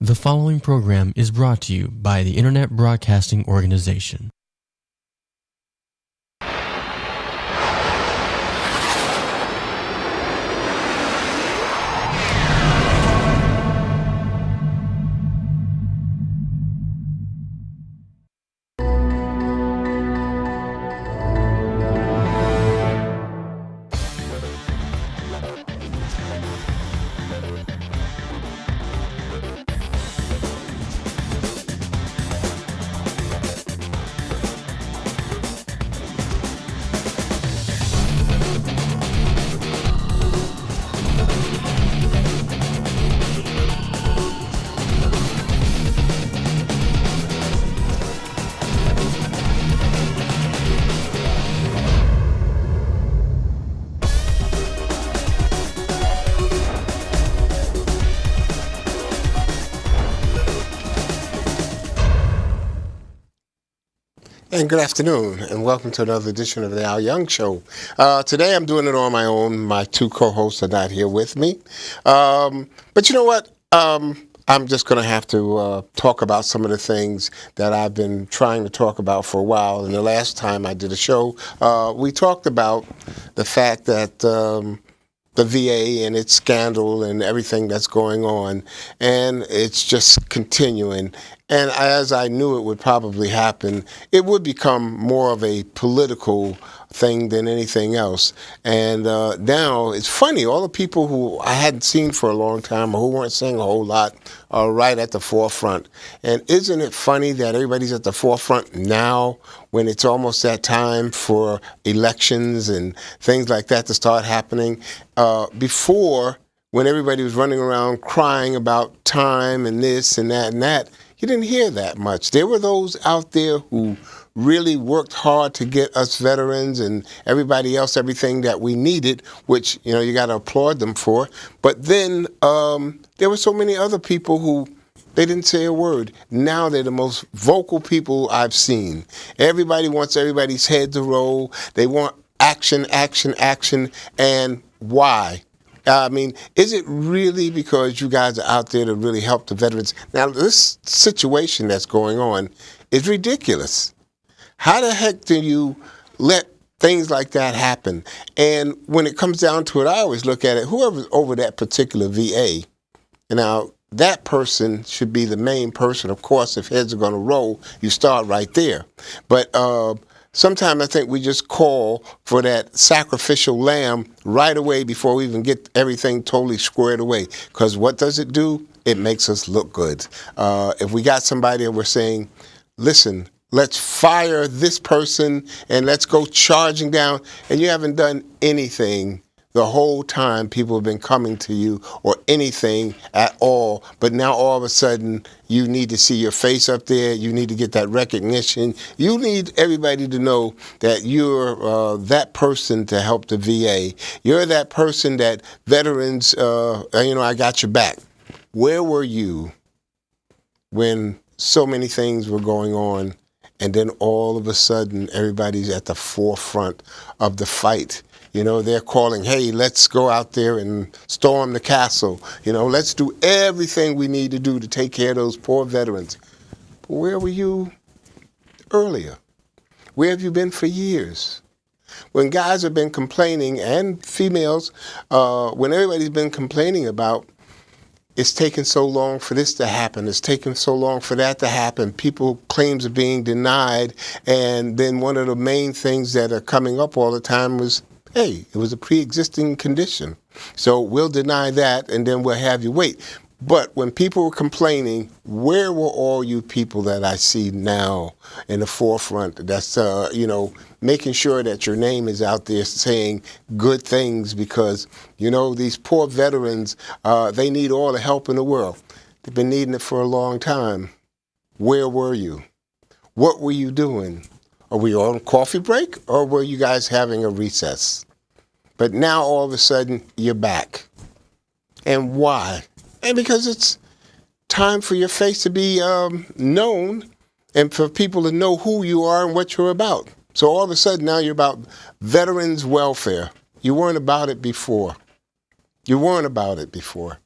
The following program is brought to you by the Internet Broadcasting Organization. And good afternoon, and welcome to another edition of the Al Young Show. Today I'm doing it on my own. My two co-hosts are not here with me. But you know what? I'm just going to have to talk about some of the things that I've been trying to talk about for a while. And the last time I did a show, we talked about the fact that the VA and its scandal and everything that's going on, and it's just continuing. And as I knew it would probably happen, it would become more of a political thing than anything else. And now it's funny, all the people who I hadn't seen for a long time or who weren't saying a whole lot are right at the forefront. And isn't it funny that everybody's at the forefront now when it's almost that time for elections and things like that to start happening? Before, when everybody was running around crying about time and this and that, you didn't hear that much. There were those out there who really worked hard to get us veterans and everybody else everything that we needed, which, you know, you got to applaud them for. But then there were so many other people who they didn't say a word. Now they're the most vocal people I've seen. Everybody wants everybody's head to roll. They want action, action, action. And why? I mean, is it really because you guys are out there to really help the veterans? Now, this situation that's going on is ridiculous. How the heck do you let things like that happen? And when it comes down to it, I always look at it, whoever's over that particular VA, now that person should be the main person. Of course, if heads are going to roll, you start right there. But sometimes I think we just call for that sacrificial lamb right away before we even get everything totally squared away. Because what does it do? It makes us look good. If we got somebody and we're saying, listen, let's fire this person and let's go charging down, and you haven't done anything the whole time people have been coming to you or anything at all, but now all of a sudden you need to see your face up there, you need to get that recognition, you need everybody to know that you're that person to help the VA. You're that person that veterans, I got your back. Where were you when so many things were going on and then all of a sudden everybody's at the forefront of the fight? You know, they're calling, hey, let's go out there and storm the castle. You know, let's do everything we need to do to take care of those poor veterans. But where were you earlier? Where have you been for years? When guys have been complaining, and females, when everybody's been complaining about it's taken so long for this to happen, it's taken so long for that to happen, people claims are being denied, and then one of the main things that are coming up all the time was, hey, it was a pre-existing condition. So we'll deny that, and then we'll have you wait. But when people were complaining, where were all you people that I see now in the forefront that's, making sure that your name is out there saying good things? Because, these poor veterans, they need all the help in the world. They've been needing it for a long time. Where were you? What were you doing? Are we on coffee break, or were you guys having a recess? But now all of a sudden you're back. And why? And because it's time for your face to be known and for people to know who you are and what you're about. So all of a sudden now you're about veterans' welfare. You weren't about it before. You weren't about it before.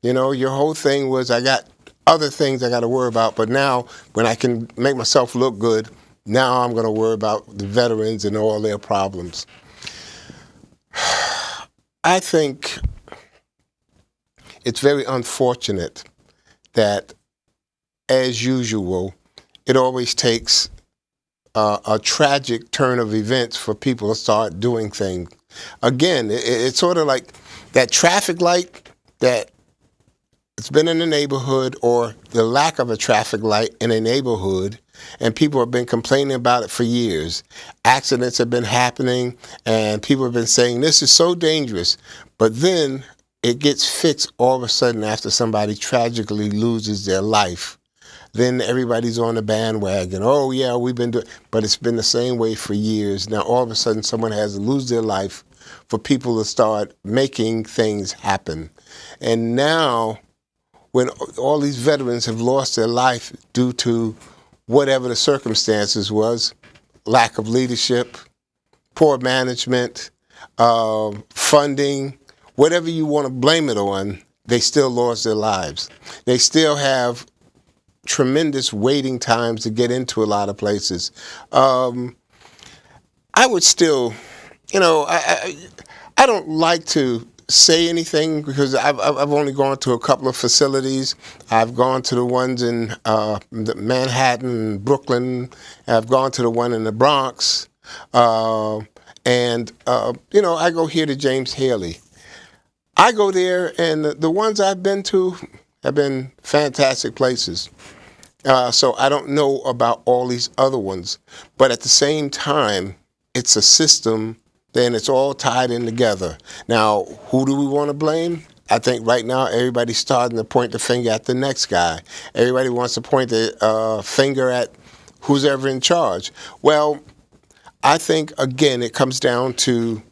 Your whole thing was, I got other things I got to worry about. But now, when I can make myself look good, now I'm going to worry about the veterans and all their problems. I think it's very unfortunate that, as usual, it always takes a tragic turn of events for people to start doing things. Again, it's sort of like that traffic light that it's been in the neighborhood, or the lack of a traffic light in a neighborhood, and people have been complaining about it for years. Accidents have been happening, and people have been saying, this is so dangerous. But then it gets fixed all of a sudden after somebody tragically loses their life. Then everybody's on the bandwagon. Oh, yeah, we've been doing, but it's been the same way for years. Now, all of a sudden, someone has to lose their life for people to start making things happen. And now, when all these veterans have lost their life due to whatever the circumstances was, lack of leadership, poor management, funding, whatever you want to blame it on, they still lost their lives. They still have tremendous waiting times to get into a lot of places. I would still, I don't like to say anything because I've only gone to a couple of facilities. I've gone to the ones in Manhattan, Brooklyn. I've gone to the one in the Bronx. I go here to James Haley. I go there, and the ones I've been to have been fantastic places. So I don't know about all these other ones. But at the same time, it's a system, then it's all tied in together. Now, who do we want to blame? I think right now everybody's starting to point the finger at the next guy. Everybody wants to point the finger at who's ever in charge. Well, I think, again, it comes down to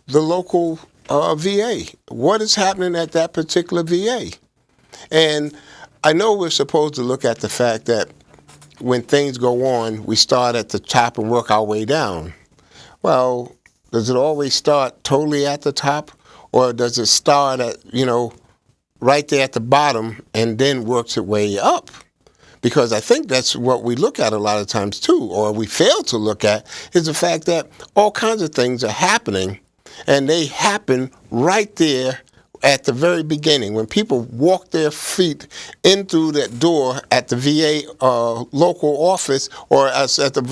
the local VA. What is happening at that particular VA? And I know we're supposed to look at the fact that when things go on, we start at the top and work our way down. Well, does it always start totally at the top, or does it start at, right there at the bottom and then works its way up? Because I think that's what we look at a lot of times too, or we fail to look at, is the fact that all kinds of things are happening, and they happen right there at the very beginning. When people walk their feet in through that door at the VA local office or at the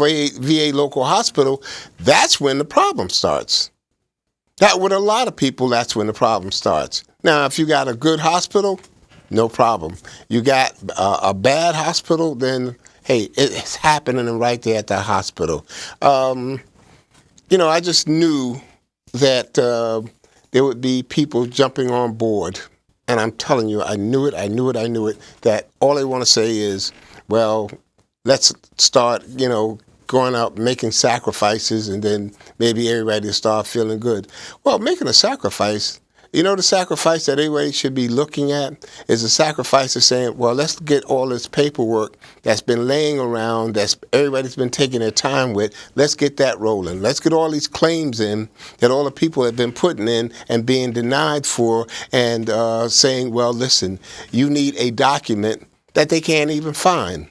VA local hospital, that's when the problem starts. That with a lot of people, that's when the problem starts. Now, if you got a good hospital, no problem. You got a bad hospital, then, hey, it's happening right there at the hospital. I just knew that there would be people jumping on board. And I'm telling you, I knew it, that all they want to say is, well, let's start, going out making sacrifices, and then maybe everybody will start feeling good. Well, making a sacrifice, the sacrifice that everybody should be looking at is a sacrifice of saying, well, let's get all this paperwork that's been laying around, that's everybody's been taking their time with, let's get that rolling. Let's get all these claims in that all the people have been putting in and being denied for, and saying, well, listen, you need a document that they can't even find.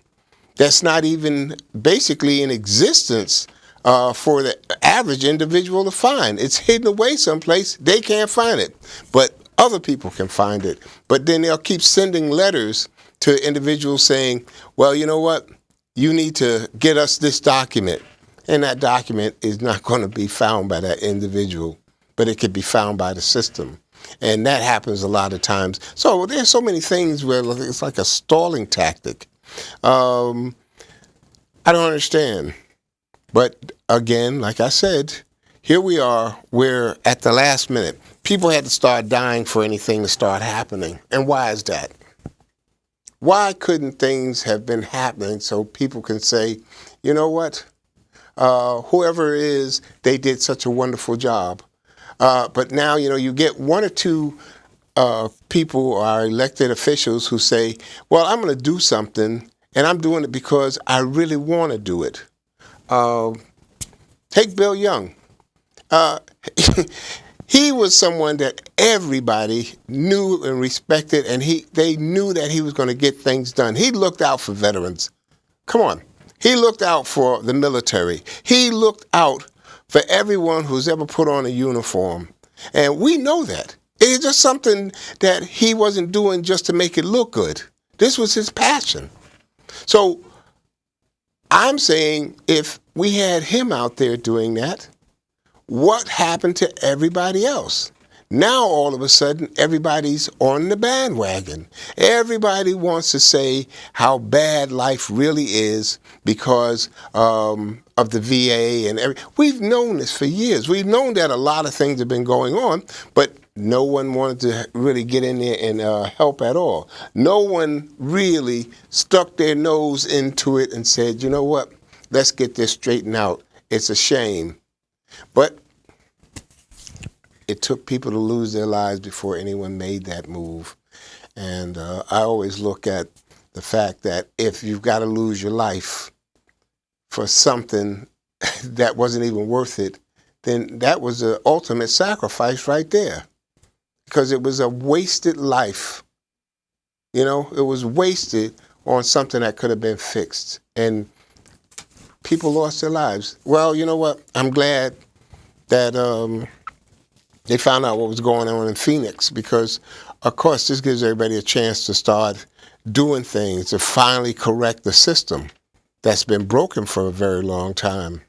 That's not even basically in existence for the average individual to find. It's hidden away someplace. They can't find it, but other people can find it. But then they'll keep sending letters to individuals saying, well, you know what? You need to get us this document. And that document is not going to be found by that individual, but it could be found by the system. And that happens a lot of times. So there's so many things where it's like a stalling tactic. I don't understand. But again, like I said, here we are, we're at the last minute. People had to start dying for anything to start happening. And why is that? Why couldn't things have been happening so people can say, you know what? Whoever it is, they did such a wonderful job. But now, you get one or two people or our elected officials who say, well, I'm going to do something, and I'm doing it because I really want to do it. Take Bill Young. He was someone that everybody knew and respected, and they knew that he was going to get things done. He looked out for veterans. Come on. He looked out for the military. He looked out for everyone who's ever put on a uniform. And we know that. It's just something that he wasn't doing just to make it look good. This was his passion. So I'm saying if we had him out there doing that, what happened to everybody else? Now, all of a sudden, everybody's on the bandwagon. Everybody wants to say how bad life really is because of the VA and we've known this for years. We've known that a lot of things have been going on, but no one wanted to really get in there and help at all. No one really stuck their nose into it and said, you know what, let's get this straightened out. It's a shame. But it took people to lose their lives before anyone made that move. And I always look at the fact that if you've got to lose your life for something that wasn't even worth it, then that was the ultimate sacrifice right there. Because it was a wasted life. You know, it was wasted on something that could have been fixed. And people lost their lives. Well, you know what? I'm glad that they found out what was going on in Phoenix because, of course, this gives everybody a chance to start doing things to finally correct the system that's been broken for a very long time.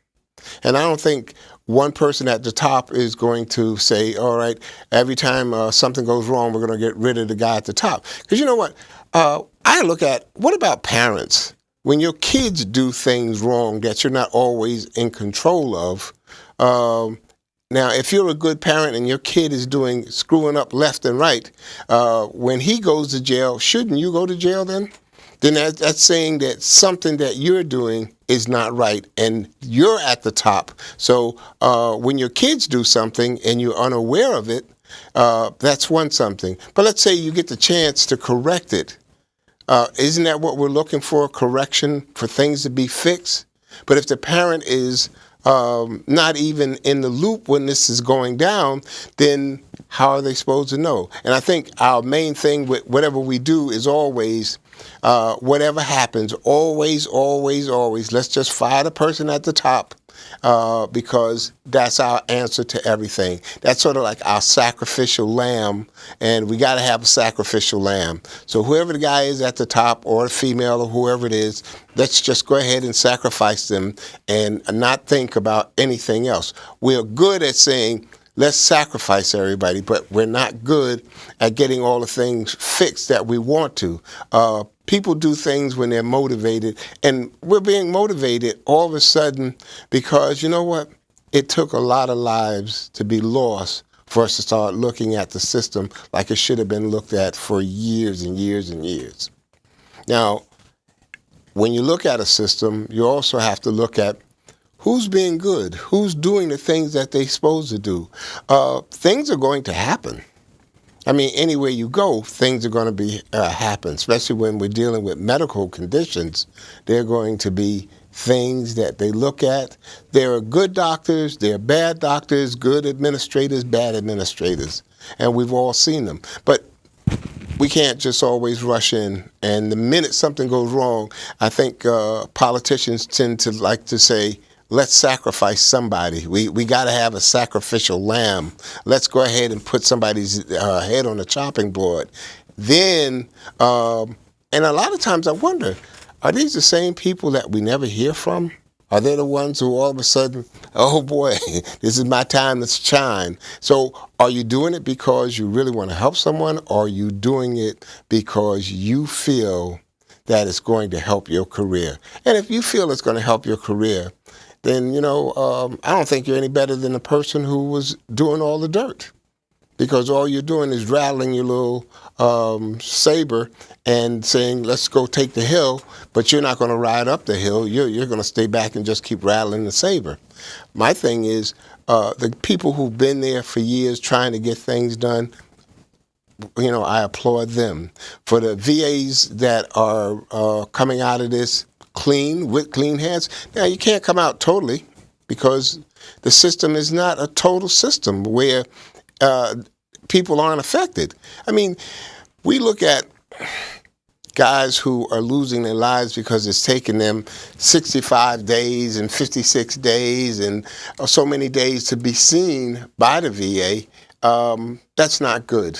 And I don't think one person at the top is going to say, all right, every time something goes wrong, we're going to get rid of the guy at the top. Because you know what? I look at, what about parents? When your kids do things wrong that you're not always in control of, now, if you're a good parent and your kid is screwing up left and right, when he goes to jail, shouldn't you go to jail then? Then that's saying that something that you're doing is not right and you're at the top. So when your kids do something and you're unaware of it, that's one something. But let's say you get the chance to correct it. Isn't that what we're looking for, correction, for things to be fixed? But if the parent is not even in the loop when this is going down, then how are they supposed to know? And I think our main thing with whatever we do is always, whatever happens, always, let's just fire the person at the top because that's our answer to everything. That's sort of like our sacrificial lamb, and we got to have a sacrificial lamb. So whoever the guy is at the top or the female or whoever it is, let's just go ahead and sacrifice them and not think about anything else. We're good at saying, let's sacrifice everybody, but we're not good at getting all the things fixed that we want to. People do things when they're motivated, and we're being motivated all of a sudden because, you know what? It took a lot of lives to be lost for us to start looking at the system like it should have been looked at for years and years and years. Now, when you look at a system, you also have to look at who's being good, who's doing the things that they're supposed to do. Things are going to happen. I mean, anywhere you go, things are going to be happen, especially when we're dealing with medical conditions. There are going to be things that they look at. There are good doctors, there are bad doctors, good administrators, bad administrators, and we've all seen them. But we can't just always rush in, and the minute something goes wrong, I think politicians tend to like to say, let's sacrifice somebody. We got to have a sacrificial lamb. Let's go ahead and put somebody's head on the chopping board. Then, and a lot of times I wonder, are these the same people that we never hear from? Are they the ones who all of a sudden, oh boy, this is my time to shine? So are you doing it because you really want to help someone, or are you doing it because you feel that it's going to help your career? And if you feel it's going to help your career, then, you know, I don't think you're any better than the person who was doing all the dirt. Because all you're doing is rattling your little saber and saying, let's go take the hill, but you're not going to ride up the hill. You're going to stay back and just keep rattling the saber. My thing is, the people who've been there for years trying to get things done, you know, I applaud them. For the VAs that are coming out of this clean, with clean hands, now you can't come out totally because the system is not a total system where people aren't affected. I mean, we look at guys who are losing their lives because it's taken them 65 days and 56 days and so many days to be seen by the VA. That's not good.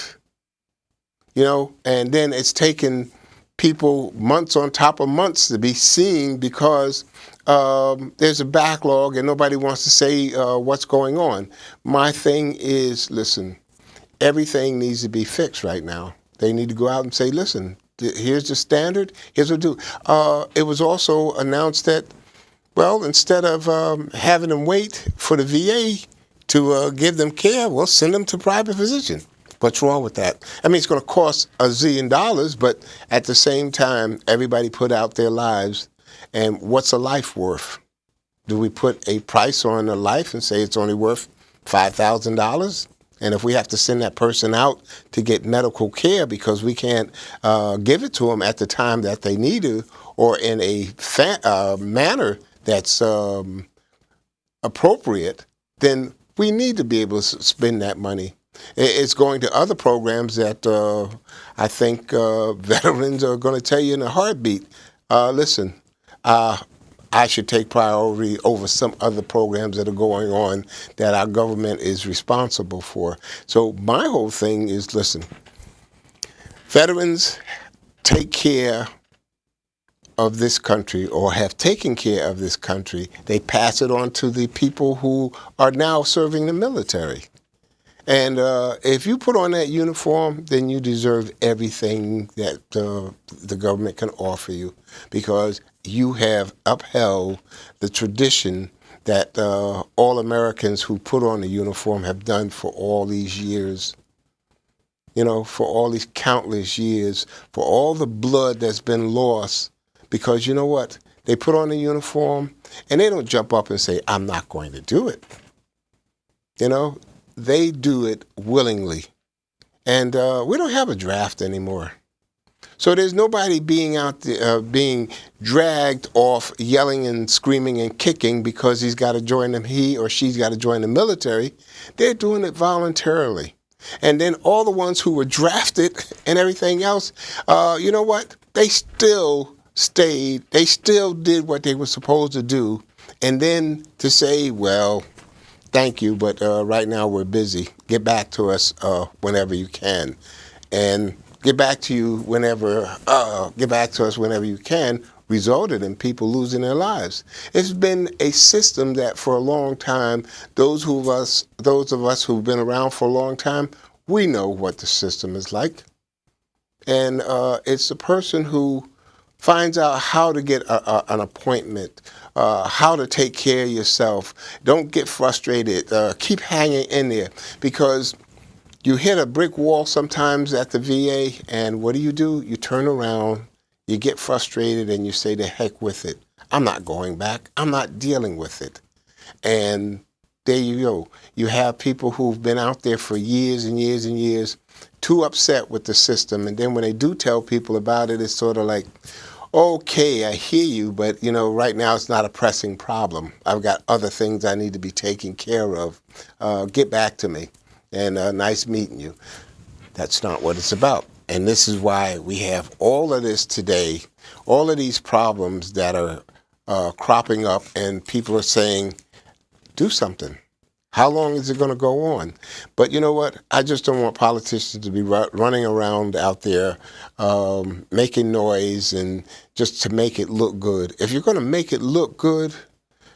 And then it's taken people months on top of months to be seen because there's a backlog and nobody wants to say what's going on. My thing is, listen, everything needs to be fixed right now. They need to go out and say, listen, here's the standard, here's what to do. It was also announced that, well, instead of having them wait for the VA to give them care, we'll send them to private physician. What's wrong with that? I mean, it's going to cost $1 zillion, but at the same time, everybody put out their lives. And what's a life worth? Do we put a price on a life and say it's only worth $5,000? And if we have to send that person out to get medical care because we can't give it to them at the time that they need to or in a manner that's appropriate, then we need to be able to spend that money. It's going to other programs that I think veterans are going to tell you in a heartbeat, listen, I should take priority over some other programs that are going on that our government is responsible for. So my whole thing is, listen, veterans take care of this country or have taken care of this country. They pass it on to the people who are now serving the military. And if you put on that uniform, then you deserve everything that the government can offer you because you have upheld the tradition that all Americans who put on the uniform have done for all these years, for all these countless years, for all the blood that's been lost. Because you know what? They put on the uniform and they don't jump up and say, I'm not going to do it. They do it willingly. And we don't have a draft anymore. So there's nobody being out there, being dragged off, yelling and screaming and kicking because he or she's got to join the military. They're doing it voluntarily. And then all the ones who were drafted and everything else, you know what? They still stayed. They still did what they were supposed to do. And then to say, well, thank you, but right now we're busy. Get back to us whenever you can. And get back to us whenever you can, resulted in people losing their lives. It's been a system that for a long time, those of us who've been around for a long time, we know what the system is like. And it's the person who finds out how to get an appointment, how to take care of yourself. Don't get frustrated. Keep hanging in there because you hit a brick wall sometimes at the VA, and what do? You turn around, you get frustrated, and you say, to heck with it. I'm not going back. I'm not dealing with it. And there you go. You have people who've been out there for years and years and years, too upset with the system. And then when they do tell people about it, it's sort of like, okay, I hear you, but right now it's not a pressing problem. I've got other things I need to be taking care of. Get back to me. And nice meeting you. That's not what it's about. And this is why we have all of this today, all of these problems that are cropping up, and people are saying, do something. How long is it going to go on? But you know what? I just don't want politicians to be running around out there making noise and just to make it look good. If you're going to make it look good,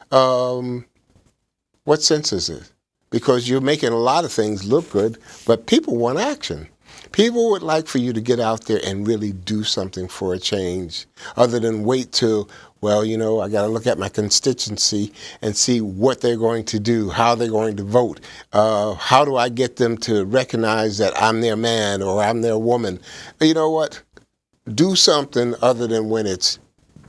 what sense is it? Because you're making a lot of things look good, but people want action. People would like for you to get out there and really do something for a change, other than wait till, well, I got to look at my constituency and see what they're going to do, how they're going to vote. How do I get them to recognize that I'm their man or I'm their woman? You know what? Do something other than when it's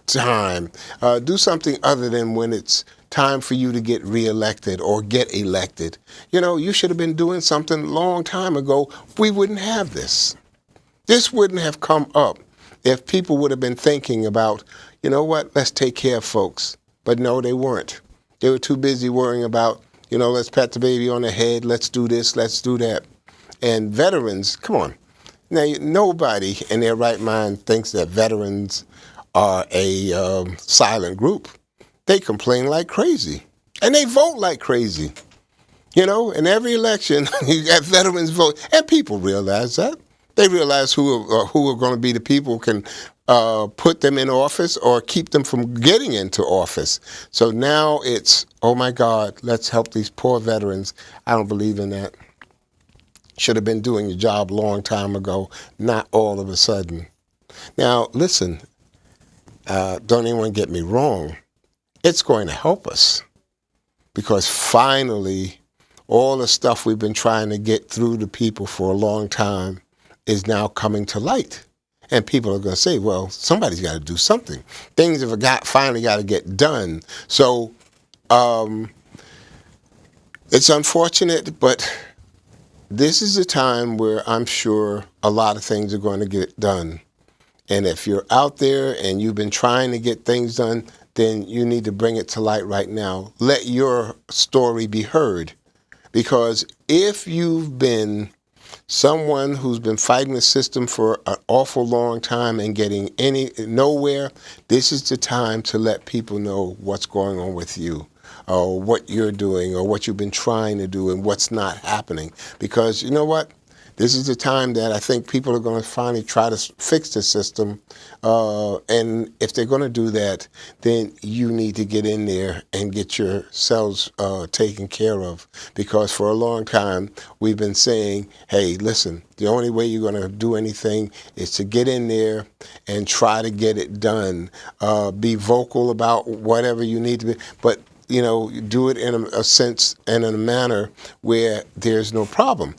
time. Do something other than when it's time for you to get reelected or get elected. You should have been doing something a long time ago. We wouldn't have this. This wouldn't have come up if people would have been thinking about, you know what, let's take care of folks. But no, they weren't. They were too busy worrying about Let's pat the baby on the head. Let's do this. Let's do that. And veterans, come on. Now, nobody in their right mind thinks that veterans are a silent group. They complain like crazy. And they vote like crazy. In every election, you got veterans vote. And people realize that. They realize who are going to be the people who can put them in office or keep them from getting into office. So now it's, oh my God, let's help these poor veterans. I don't believe in that. Should have been doing your job a long time ago, not all of a sudden. Now, listen, don't anyone get me wrong. It's going to help us because finally, all the stuff we've been trying to get through to people for a long time is now coming to light. And people are going to say, well, somebody's got to do something. Things have finally got to get done. So it's unfortunate, but this is a time where I'm sure a lot of things are going to get done. And if you're out there and you've been trying to get things done, then you need to bring it to light right now. Let your story be heard. Because if you've been someone who's been fighting the system for an awful long time and getting nowhere, this is the time to let people know what's going on with you, or what you're doing, or what you've been trying to do, and what's not happening. Because you know what? This is the time that I think people are going to finally try to fix the system. And if they're going to do that, then you need to get in there and get yourselves taken care of. Because for a long time, we've been saying, hey, listen, the only way you're going to do anything is to get in there and try to get it done. Be vocal about whatever you need to be. But do it in a sense and in a manner where there's no problem.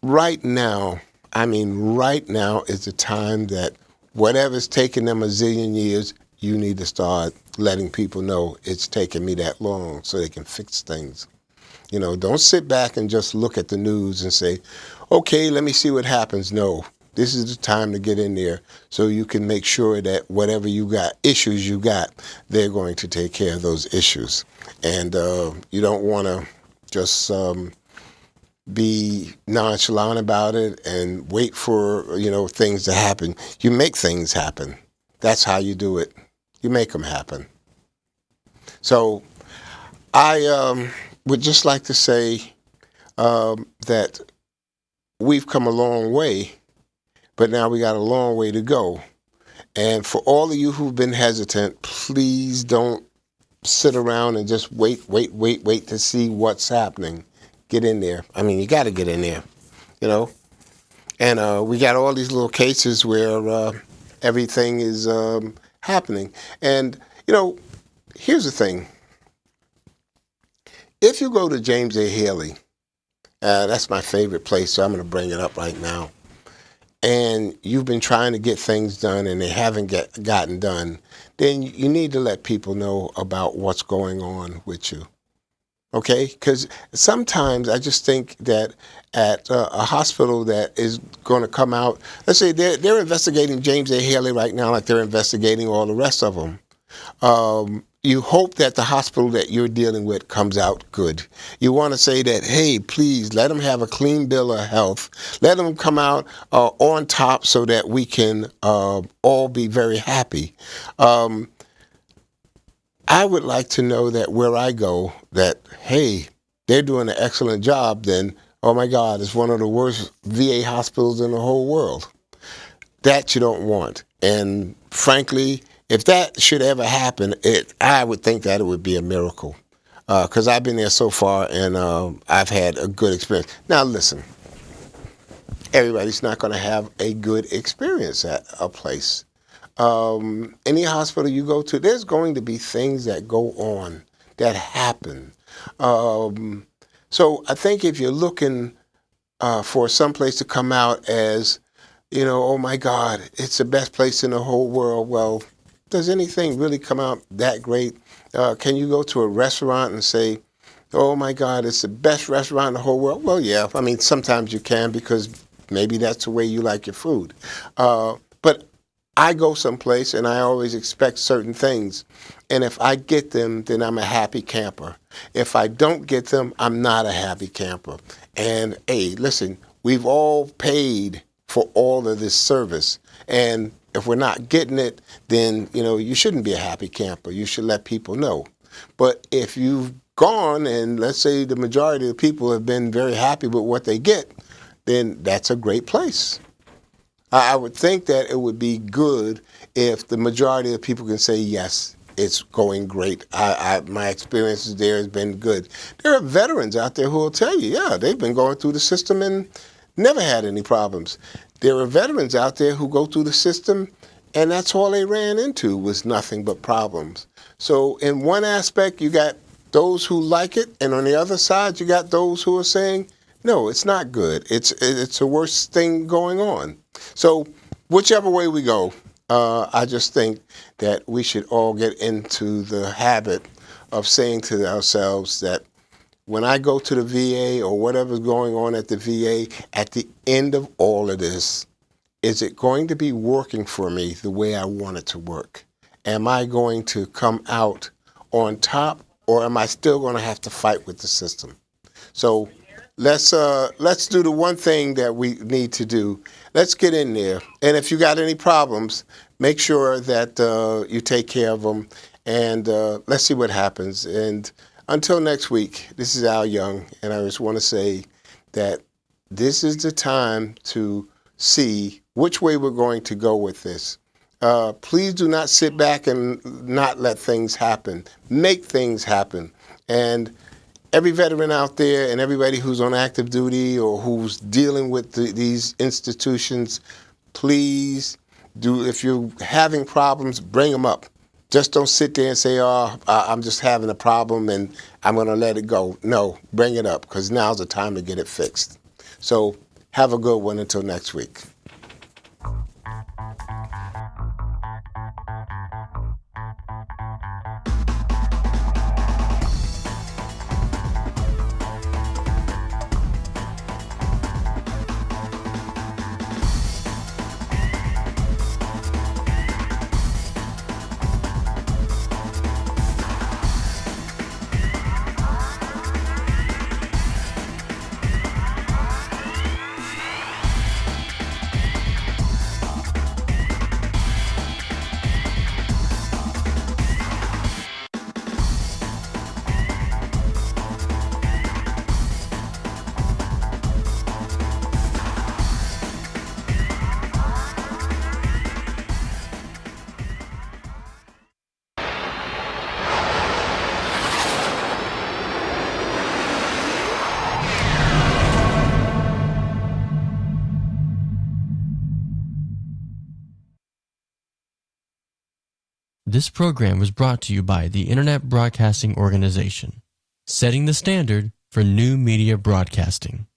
Right now is the time that whatever's taken them a zillion years, you need to start letting people know it's taken me that long so they can fix things. Don't sit back and just look at the news and say, okay, let me see what happens. No, this is the time to get in there so you can make sure that whatever issues you got, they're going to take care of those issues. And you don't want to just be nonchalant about it and wait for, things to happen. You make things happen. That's how you do it. You make them happen. So I would just like to say that we've come a long way, but now we got a long way to go. And for all of you who've been hesitant, please don't sit around and just wait to see what's happening. Get in there. You got to get in there, And we got all these little cases where everything is happening. And, here's the thing. If you go to James A. Haley, that's my favorite place, so I'm going to bring it up right now. And you've been trying to get things done and they haven't gotten done, then you need to let people know about what's going on with you. Okay, because sometimes I just think that at a hospital that is going to come out, let's say they're investigating James A. Haley right now like they're investigating all the rest of them. You hope that the hospital that you're dealing with comes out good. You want to say that, hey, please let them have a clean bill of health. Let them come out on top so that we can all be very happy. I would like to know that where I go, that, hey, they're doing an excellent job, then, oh my God, it's one of the worst VA hospitals in the whole world. That you don't want. And frankly, if that should ever happen, I would think that it would be a miracle. Because I've been there so far and I've had a good experience. Now listen, everybody's not going to have a good experience at a place. Any hospital you go to, there's going to be things that go on, that happen. So I think if you're looking for some place to come out as, oh my God, it's the best place in the whole world. Well, does anything really come out that great? Can you go to a restaurant and say, oh my God, it's the best restaurant in the whole world? Well, yeah. Sometimes you can because maybe that's the way you like your food. But I go someplace and I always expect certain things. And if I get them, then I'm a happy camper. If I don't get them, I'm not a happy camper. And hey, listen, we've all paid for all of this service. And if we're not getting it, then, you shouldn't be a happy camper. You should let people know. But if you've gone and let's say the majority of the people have been very happy with what they get, then that's a great place. I would think that it would be good if the majority of the people can say, yes, it's going great. My experiences there has been good. There are veterans out there who will tell you, yeah, they've been going through the system and never had any problems. There are veterans out there who go through the system and that's all they ran into was nothing but problems. So in one aspect, you got those who like it, and on the other side, you got those who are saying, no, it's not good. It's the worst thing going on. So whichever way we go, I just think that we should all get into the habit of saying to ourselves that when I go to the VA or whatever's going on at the VA, at the end of all of this, is it going to be working for me the way I want it to work? Am I going to come out on top, or am I still going to have to fight with the system? So let's do the one thing that we need to do. Let's get in there. And if you got any problems, make sure that you take care of them. And let's see what happens. And until next week, this is Al Young. And I just want to say that this is the time to see which way we're going to go with this. Please do not sit back and not let things happen. Make things happen. And every veteran out there and everybody who's on active duty or who's dealing with these institutions, please do, if you're having problems, bring them up. Just don't sit there and say, oh, I'm just having a problem and I'm going to let it go. No, bring it up, because now's the time to get it fixed. So have a good one until next week. This program was brought to you by the Internet Broadcasting Organization, setting the standard for new media broadcasting.